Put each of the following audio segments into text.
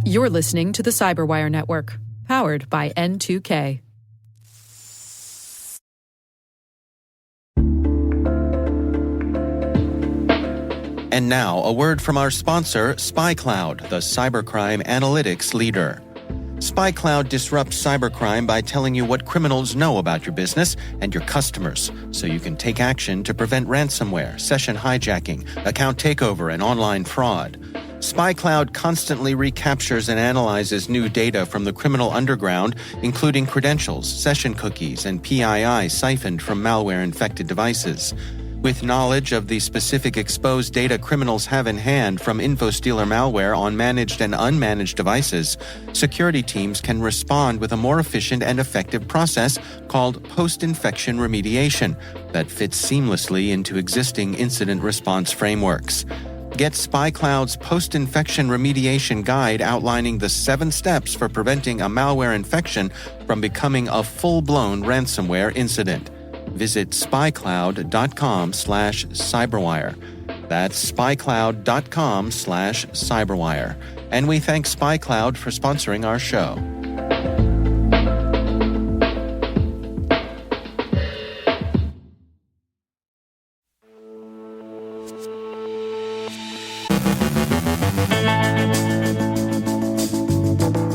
You're listening to the CyberWire Network, powered by N2K. And now, a word from our sponsor, SpyCloud, the cybercrime analytics leader. SpyCloud disrupts cybercrime by telling you what criminals know about your business and your customers, so you can take action to prevent ransomware, session hijacking, account takeover, and online fraud. SpyCloud constantly recaptures and analyzes new data from the criminal underground, including credentials, session cookies, and PII siphoned from malware-infected devices. With knowledge of the specific exposed data criminals have in hand from InfoStealer malware on managed and unmanaged devices, security teams can respond with a more efficient and effective process called post-infection remediation that fits seamlessly into existing incident response frameworks. Get SpyCloud's post-infection remediation guide outlining the 7 steps for preventing a malware infection from becoming a full-blown ransomware incident. Visit spycloud.com/cyberwire. That's spycloud.com/cyberwire. And we thank SpyCloud for sponsoring our show.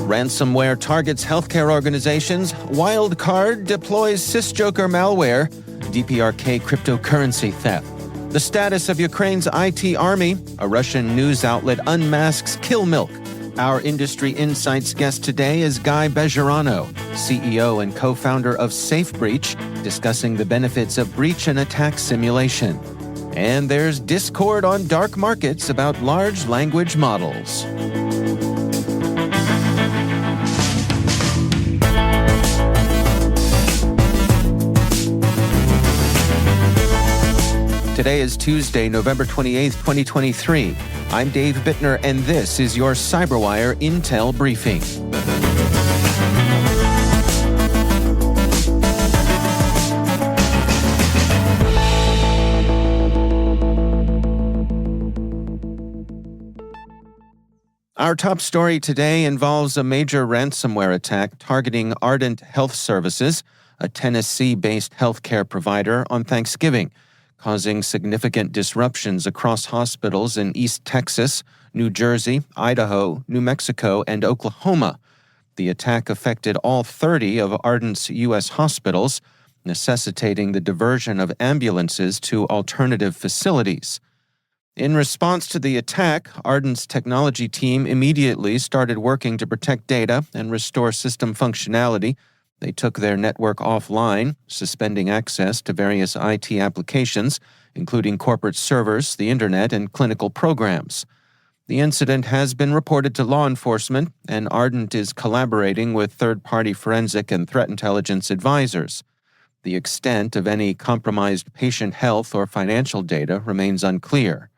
Ransomware targets healthcare organizations. Wildcard deploys Sysjoker malware. DPRK cryptocurrency theft. The status of Ukraine's IT army. A Russian news outlet unmasks kill milk. Our Industry Insights guest today is Guy Bejerano, CEO and co-founder of SafeBreach, discussing the benefits of breach and attack simulation. And there's discord on dark markets about large language models. Today is Tuesday, November 28th, 2023. I'm Dave Bittner, and this is your CyberWire Intel Briefing. Our top story today involves a major ransomware attack targeting Ardent Health Services, a Tennessee-based healthcare provider, on Thanksgiving, causing significant disruptions across hospitals in East Texas, New Jersey, Idaho, New Mexico, and Oklahoma. The attack affected all 30 of Ardent's U.S. hospitals, necessitating the diversion of ambulances to alternative facilities. In response to the attack, Ardent's technology team immediately started working to protect data and restore system functionality. They took their network offline, suspending access to various IT applications, including corporate servers, the internet, and clinical programs. The incident has been reported to law enforcement, and Ardent is collaborating with third-party forensic and threat intelligence advisors. The extent of any compromised patient health or financial data remains unclear.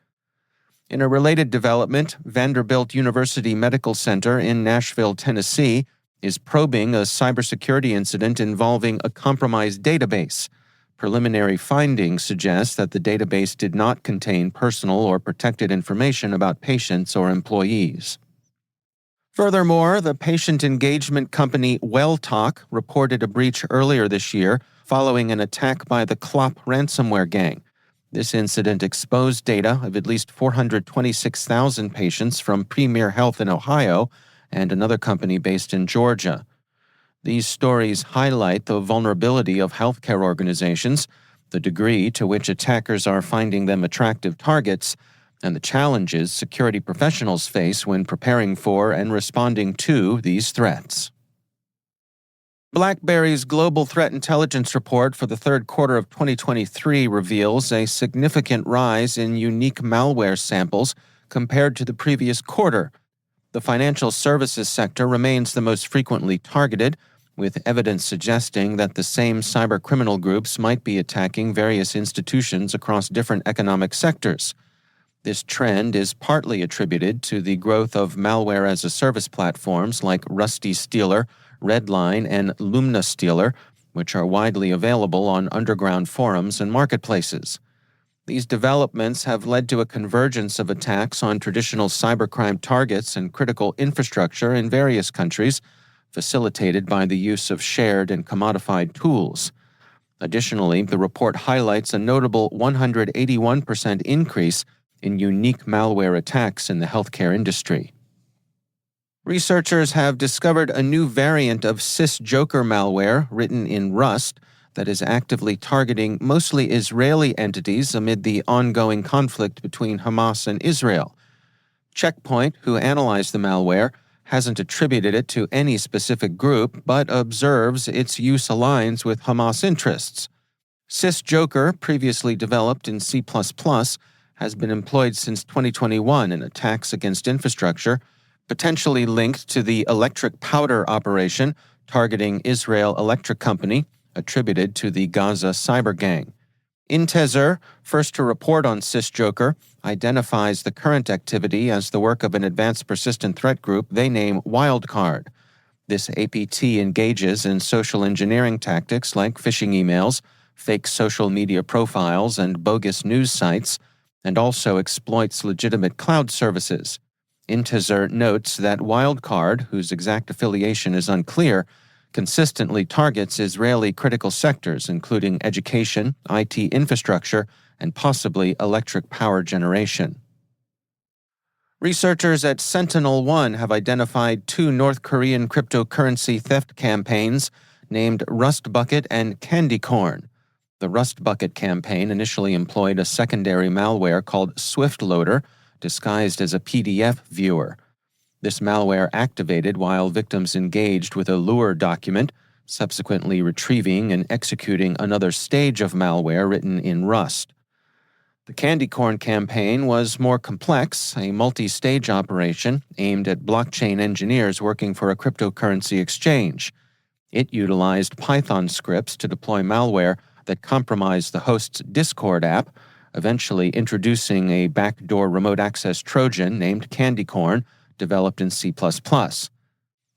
In a related development, Vanderbilt University Medical Center in Nashville, Tennessee, is probing a cybersecurity incident involving a compromised database. Preliminary findings suggest that the database did not contain personal or protected information about patients or employees. Furthermore, the patient engagement company WellTalk reported a breach earlier this year following an attack by the Clop ransomware gang. This incident exposed data of at least 426,000 patients from Premier Health in Ohio and another company based in Georgia. These stories highlight the vulnerability of healthcare organizations, the degree to which attackers are finding them attractive targets, and the challenges security professionals face when preparing for and responding to these threats. BlackBerry's Global Threat Intelligence Report for the third quarter of 2023 reveals a significant rise in unique malware samples compared to the previous quarter. The financial services sector remains the most frequently targeted, with evidence suggesting that the same cybercriminal groups might be attacking various institutions across different economic sectors. This trend is partly attributed to the growth of malware-as-a-service platforms like Rusty Stealer, Redline, and Lumna Stealer, which are widely available on underground forums and marketplaces. These developments have led to a convergence of attacks on traditional cybercrime targets and critical infrastructure in various countries, facilitated by the use of shared and commodified tools. Additionally, the report highlights a notable 181% increase in unique malware attacks in the healthcare industry. Researchers have discovered a new variant of CyberJutsu malware written in Rust that is actively targeting mostly Israeli entities amid the ongoing conflict between Hamas and Israel. Checkpoint, who analyzed the malware, hasn't attributed it to any specific group, but observes its use aligns with Hamas interests. CyberJutsu, previously developed in C++, has been employed since 2021 in attacks against infrastructure, potentially linked to the electric powder operation targeting Israel Electric Company, attributed to the Gaza cyber gang. Intezer, first to report on CyberJutsu, identifies the current activity as the work of an advanced persistent threat group they name Wildcard. This APT engages in social engineering tactics like phishing emails, fake social media profiles, and bogus news sites, and also exploits legitimate cloud services. Intezer notes that Wildcard, whose exact affiliation is unclear, consistently targets Israeli critical sectors, including education, IT infrastructure, and possibly electric power generation. Researchers at Sentinel-1 have identified 2 North Korean cryptocurrency theft campaigns named Rustbucket and Candycorn. The Rustbucket campaign initially employed a secondary malware called SwiftLoader, disguised as a PDF viewer. This malware activated while victims engaged with a Lurie document, subsequently retrieving and executing another stage of malware written in Rust. The Candycorn campaign was more complex, a multi-stage operation aimed at blockchain engineers working for a cryptocurrency exchange. It utilized Python scripts to deploy malware that compromised the host's Discord app, eventually introducing a backdoor remote access Trojan named Candycorn, developed in C++.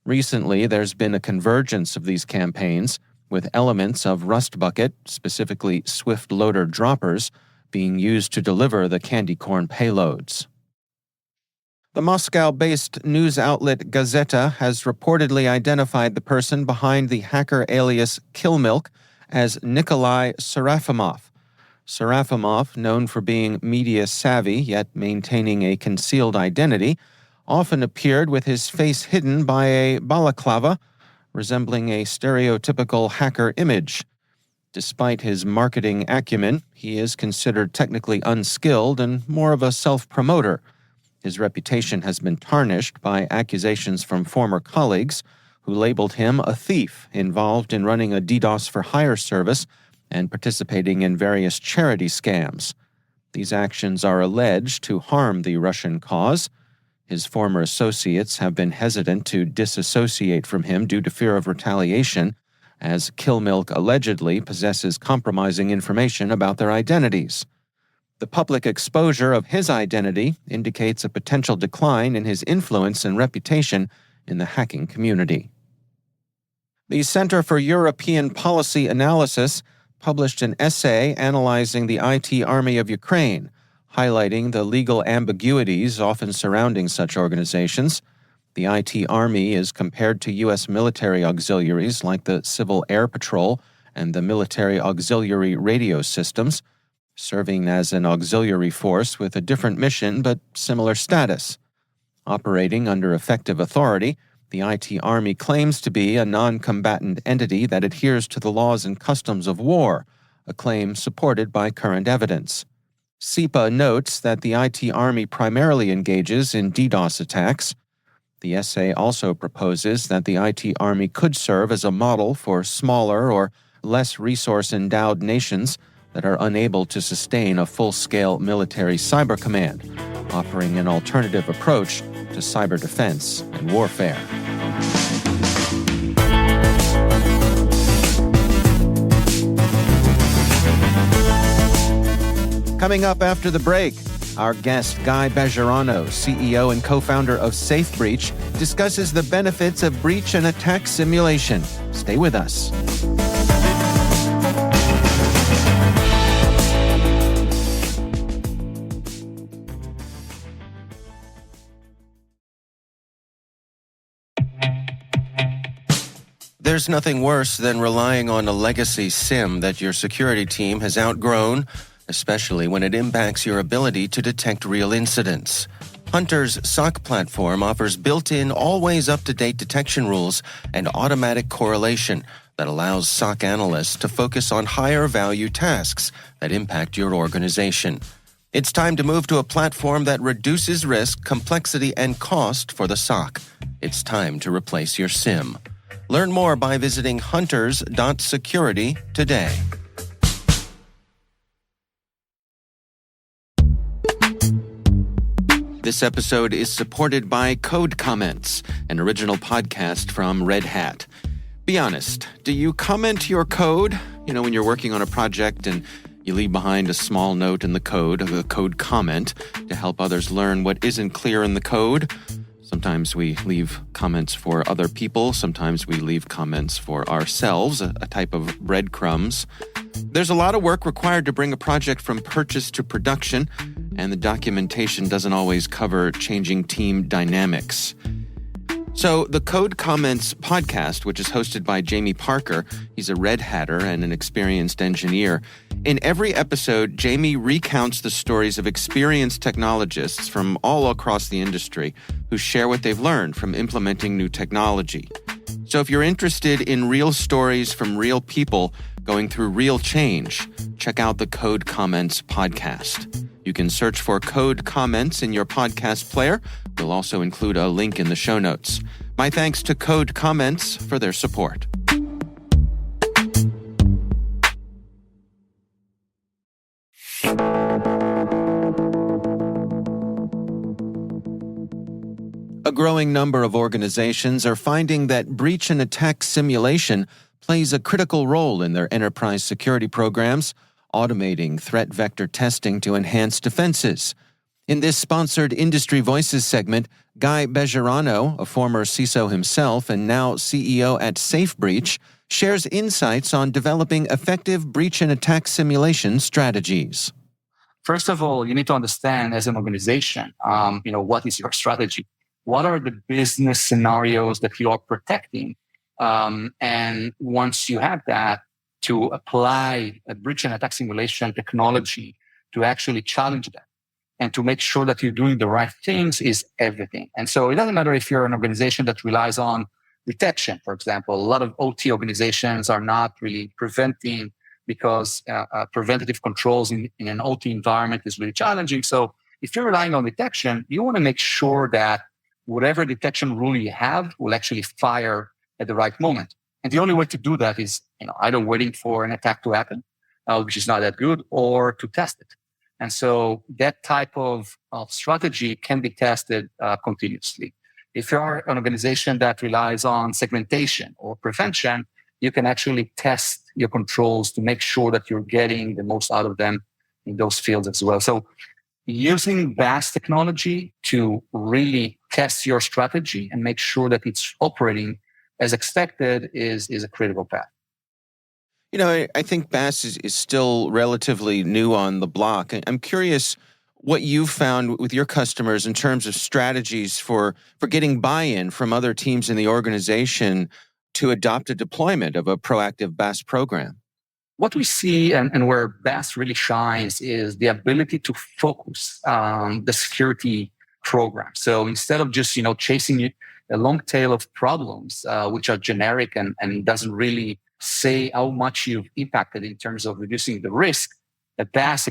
Recently, there's been a convergence of these campaigns, with elements of Rustbucket, specifically SwiftLoader droppers, being used to deliver the Candycorn payloads. The Moscow-based news outlet Gazeta has reportedly identified the person behind the hacker alias Killmilk as Nikolai Serafimov. Serafimov, known for being media-savvy yet maintaining a concealed identity, often appeared with his face hidden by a balaclava, resembling a stereotypical hacker image. Despite his marketing acumen, he is considered technically unskilled and more of a self-promoter. His reputation has been tarnished by accusations from former colleagues who labeled him a thief involved in running a DDoS for hire service and participating in various charity scams. These actions are alleged to harm the Russian cause. His former associates have been hesitant to disassociate from him due to fear of retaliation, as Killmilk allegedly possesses compromising information about their identities. The public exposure of his identity indicates a potential decline in his influence and reputation in the hacking community. The Center for European Policy Analysis published an essay analyzing the IT Army of Ukraine, highlighting the legal ambiguities often surrounding such organizations. The IT Army is compared to U.S. military auxiliaries like the Civil Air Patrol and the Military Auxiliary Radio Systems, serving as an auxiliary force with a different mission but similar status. Operating under effective authority, the IT Army claims to be a non-combatant entity that adheres to the laws and customs of war, a claim supported by current evidence. SIPA notes that the IT Army primarily engages in DDoS attacks. The essay also proposes that the IT Army could serve as a model for smaller or less resource-endowed nations that are unable to sustain a full-scale military cyber command, offering an alternative approach to cyber defense and warfare. Coming up after the break, our guest, Guy Bejerano, CEO and co-founder of SafeBreach, discusses the benefits of breach and attack simulation. Stay with us. There's nothing worse than relying on a legacy SIM that your security team has outgrown, especially when it impacts your ability to detect real incidents. Hunter's SOC platform offers built-in, always up-to-date detection rules and automatic correlation that allows SOC analysts to focus on higher-value tasks that impact your organization. It's time to move to a platform that reduces risk, complexity, and cost for the SOC. It's time to replace your SIM. Learn more by visiting hunters.security today. This episode is supported by Code Comments, an original podcast from Red Hat. Be honest, do you comment your code? When you're working on a project and you leave behind a small note in the code, a code comment, to help others learn what isn't clear in the code. Sometimes we leave comments for other people. Sometimes we leave comments for ourselves, a type of breadcrumbs. There's a lot of work required to bring a project from purchase to production, and the documentation doesn't always cover changing team dynamics. So the Code Comments podcast, which is hosted by Jamie Parker, he's a Red Hatter and an experienced engineer. In every episode, Jamie recounts the stories of experienced technologists from all across the industry who share what they've learned from implementing new technology. So if you're interested in real stories from real people going through real change, check out the Code Comments podcast. You can search for Code Comments in your podcast player. We'll also include a link in the show notes. My thanks to Code Comments for their support. A growing number of organizations are finding that breach and attack simulation plays a critical role in their enterprise security programs, automating threat vector testing to enhance defenses. In this sponsored Industry Voices segment, Guy Bejerano, a former CISO himself and now CEO at SafeBreach, shares insights on developing effective breach and attack simulation strategies. First of all, you need to understand as an organization, what is your strategy? What are the business scenarios that you are protecting? And once you have that, to apply a breach and attack simulation technology to actually challenge that and to make sure that you're doing the right things is everything. And so it doesn't matter if you're an organization that relies on detection, for example. A lot of OT organizations are not really preventing because preventative controls in an OT environment is really challenging. So if you're relying on detection, you want to make sure that whatever detection rule you have will actually fire at the right moment. And the only way to do that is, either waiting for an attack to happen, which is not that good, or to test it. And so that type of strategy can be tested continuously. If you're an organization that relies on segmentation or prevention, you can actually test your controls to make sure that you're getting the most out of them in those fields as well. So using BAS technology to really test your strategy and make sure that it's operating as expected is a critical path. I think BAS is still relatively new on the block. I'm curious what you've found with your customers in terms of strategies for getting buy-in from other teams in the organization to adopt a deployment of a proactive BAS program. What we see and where BAS really shines is the ability to focus on the security program. So instead of just, chasing a long tail of problems, which are generic and doesn't really say how much you've impacted in terms of reducing the risk, a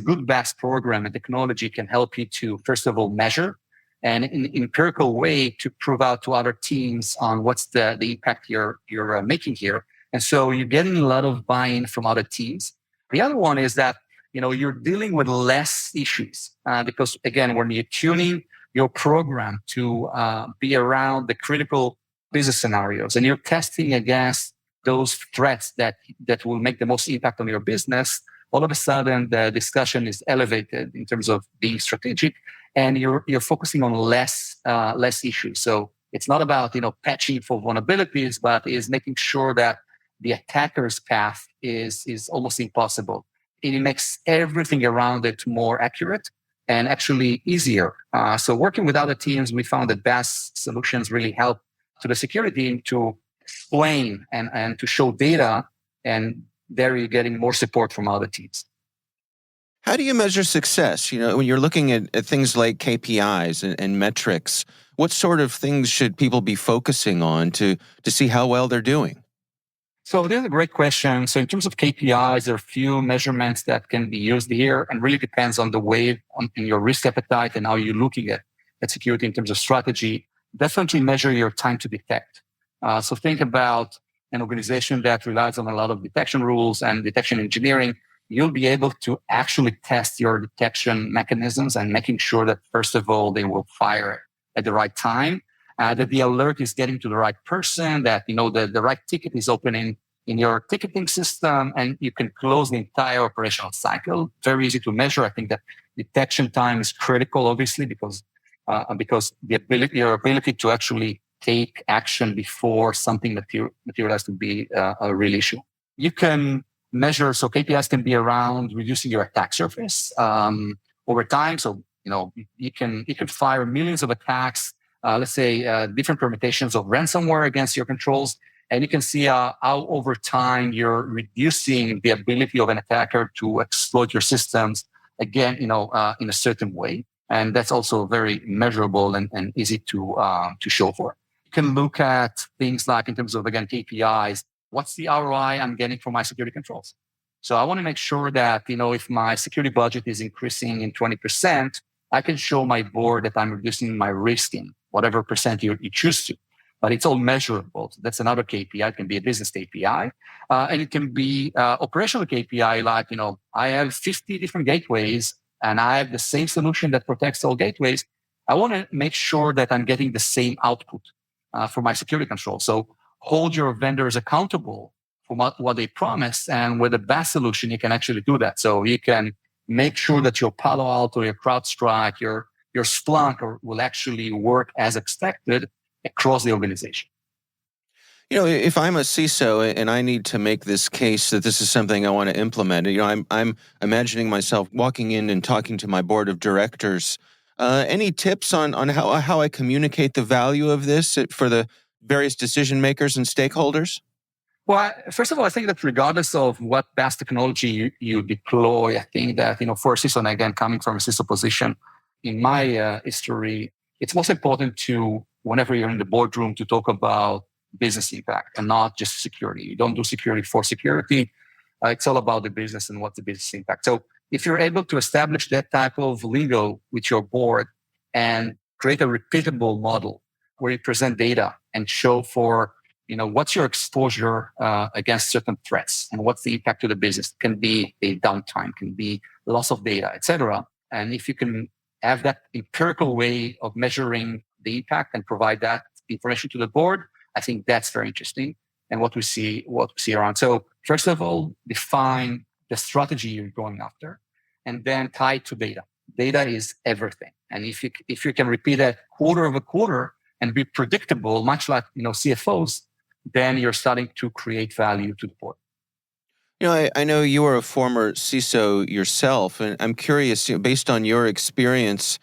good BAS program and technology can help you to, first of all, measure and in an empirical way to prove out to other teams on what's the impact you're making here. And so you're getting a lot of buy-in from other teams. The other one is that, you're dealing with less issues because, again, when you're tuning your program to be around the critical business scenarios and you're testing against those threats that will make the most impact on your business, all of a sudden the discussion is elevated in terms of being strategic, and you're focusing on less issues. So it's not about patching for vulnerabilities, but is making sure that the attacker's path is almost impossible. It makes everything around it more accurate and actually easier. So working with other teams, we found that BAS solutions really help to the security team to explain and to show data, and there you're getting more support from other teams. How do you measure success? When you're looking at things like KPIs and metrics, what sort of things should people be focusing on to see how well they're doing? So this is a great question. So in terms of KPIs, there are a few measurements that can be used here, and really depends on the way in your risk appetite and how you're looking at security in terms of strategy. Definitely measure your time to detect. So think about an organization that relies on a lot of detection rules and detection engineering. You'll be able to actually test your detection mechanisms and making sure that, first of all, they will fire at the right time, that the alert is getting to the right person, that, the right ticket is opening in your ticketing system, and you can close the entire operational cycle. Very easy to measure. I think that detection time is critical, obviously, because your ability to actually take action before something materializes to be a real issue. You can measure, so KPIs can be around reducing your attack surface over time. So, you can fire millions of attacks, let's say different permutations of ransomware against your controls. And you can see how over time you're reducing the ability of an attacker to exploit your systems, again, in a certain way. And that's also very measurable and easy to show for. You can look at things like, in terms of, again, KPIs, what's the ROI I'm getting from my security controls? So I want to make sure that, if my security budget is increasing in 20%, I can show my board that I'm reducing my risk in whatever percent you choose to. But it's all measurable. So that's another KPI. It can be a business KPI. And it can be operational KPI, like, I have 50 different gateways and I have the same solution that protects all gateways. I want to make sure that I'm getting the same output for my security control. So hold your vendors accountable for what they promise. And with the best solution, you can actually do that. So you can make sure that your Palo Alto, your CrowdStrike, your Splunk will actually work as expected across the organization. If I'm a CISO and I need to make this case that this is something I want to implement, I'm imagining myself walking in and talking to my board of directors. Any tips on how I communicate the value of this for the various decision makers and stakeholders? Well, first of all, I think that regardless of what best technology you deploy, I think that, for a CISO, and again, coming from a CISO position, in my history, it's most important to, whenever you're in the boardroom, to talk about business impact and not just security. You don't do security for security. It's all about the business and what's the business impact. So if you're able to establish that type of lingo with your board and create a repeatable model where you present data and show for, what's your exposure against certain threats and what's the impact to the business, it can be a downtime, can be loss of data, etc. And if you can have that empirical way of measuring the impact and provide that information to the board, I think that's very interesting and what we see around. So first of all, define the strategy you're going after, and then tie it to data. Data is everything. And if you can repeat that quarter over quarter and be predictable, much like, CFOs, then you're starting to create value to the board. I know you are a former CISO yourself, and I'm curious, based on your experience,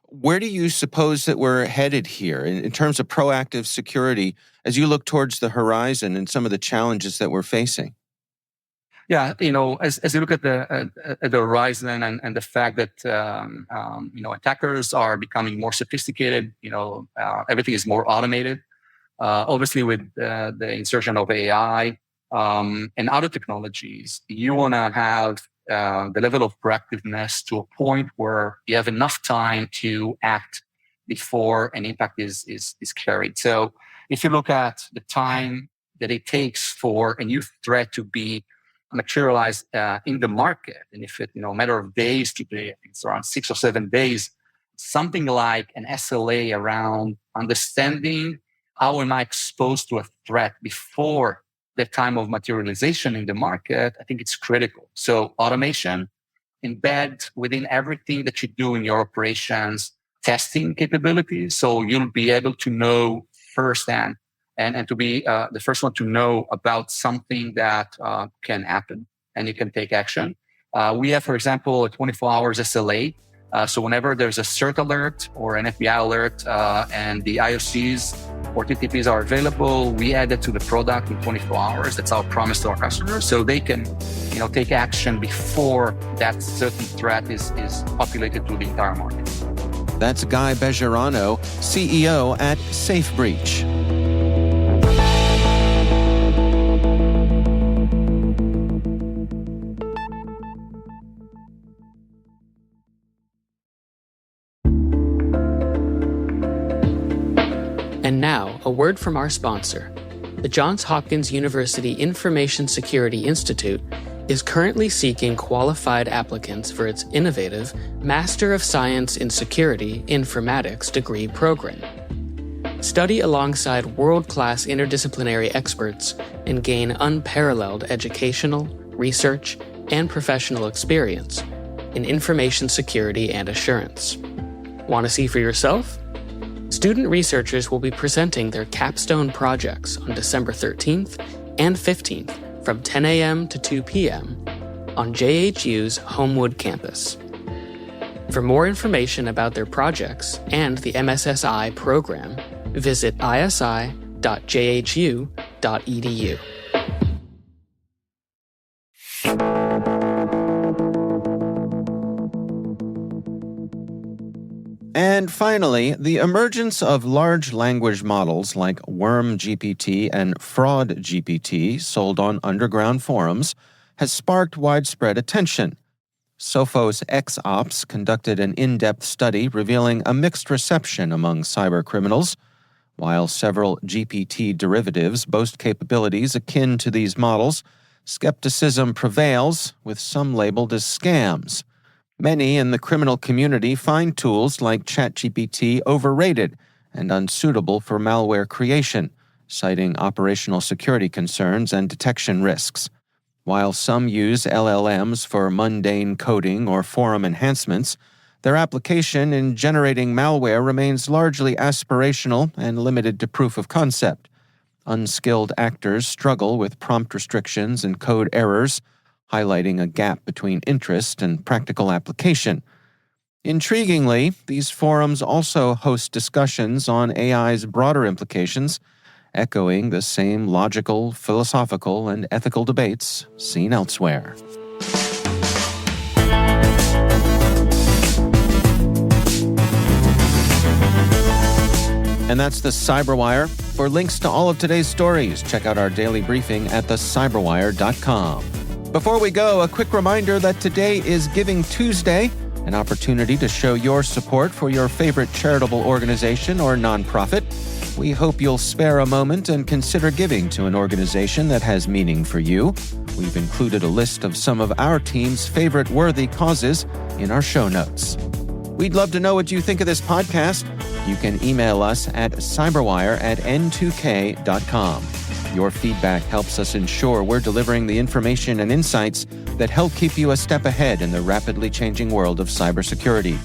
where do you suppose that we're headed here in terms of proactive security as you look towards the horizon and some of the challenges that we're facing? Yeah, as you look at the horizon and the fact that attackers are becoming more sophisticated, everything is more automated. Obviously, with the insertion of AI and other technologies, you want to have the level of proactiveness to a point where you have enough time to act before an impact is carried. So if you look at the time that it takes for a new threat to be materialized in the market, and if it, a matter of days today, I think it's around 6 or 7 days, something like an SLA around understanding how am I exposed to a threat before the time of materialization in the market, I think it's critical. So automation, embed within everything that you do in your operations, testing capabilities. So you'll be able to know firsthand and to be the first one to know about something that can happen and you can take action. We have, for example, a 24 hours SLA. So whenever there's a CERT alert or an FBI alert and the IOCs Or TTPs are available. We add it to the product in 24 hours. That's our promise to our customers, so they can, take action before that certain threat is populated through the entire market. That's Guy Bejerano, CEO at SafeBreach. And now, a word from our sponsor. The Johns Hopkins University Information Security Institute is currently seeking qualified applicants for its innovative Master of Science in Security Informatics degree program. Study alongside world-class interdisciplinary experts and gain unparalleled educational, research, and professional experience in information security and assurance. Want to see for yourself? Student researchers will be presenting their capstone projects on December 13th and 15th from 10 a.m. to 2 p.m. on JHU's Homewood campus. For more information about their projects and the MSSI program, visit isi.jhu.edu. And finally, the emergence of large language models like Worm GPT and Fraud GPT, sold on underground forums, has sparked widespread attention. Sophos XOps conducted an in-depth study revealing a mixed reception among cybercriminals. While several GPT derivatives boast capabilities akin to these models, skepticism prevails, with some labeled as scams. Many in the criminal community find tools like ChatGPT overrated and unsuitable for malware creation, citing operational security concerns and detection risks. While some use LLMs for mundane coding or forum enhancements, their application in generating malware remains largely aspirational and limited to proof of concept. Unskilled actors struggle with prompt restrictions and code errors, highlighting a gap between interest and practical application. Intriguingly, these forums also host discussions on AI's broader implications, echoing the same logical, philosophical, and ethical debates seen elsewhere. And that's the CyberWire. For links to all of today's stories, check out our daily briefing at thecyberwire.com. Before we go, a quick reminder that today is Giving Tuesday, an opportunity to show your support for your favorite charitable organization or nonprofit. We hope you'll spare a moment and consider giving to an organization that has meaning for you. We've included a list of some of our team's favorite worthy causes in our show notes. We'd love to know what you think of this podcast. You can email us at cyberwire@n2k.com. Your feedback helps us ensure we're delivering the information and insights that help keep you a step ahead in the rapidly changing world of cybersecurity.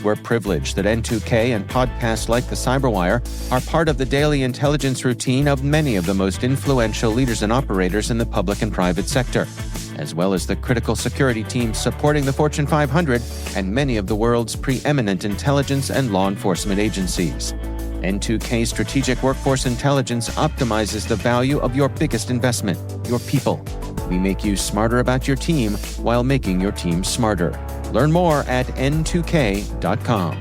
We're privileged that N2K and podcasts like the CyberWire are part of the daily intelligence routine of many of the most influential leaders and operators in the public and private sector, as well as the critical security teams supporting the Fortune 500 and many of the world's preeminent intelligence and law enforcement agencies. N2K Strategic Workforce Intelligence optimizes the value of your biggest investment, your people. We make you smarter about your team while making your team smarter. Learn more at n2k.com.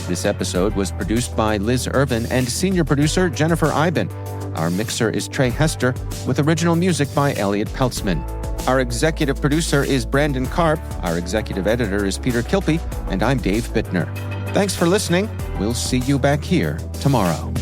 This episode was produced by Liz Irvin and senior producer Jennifer Iben. Our mixer is Trey Hester, with original music by Elliot Peltzman. Our executive producer is Brandon Karp, our executive editor is Peter Kilpie, and I'm Dave Bittner. Thanks for listening. We'll see you back here tomorrow.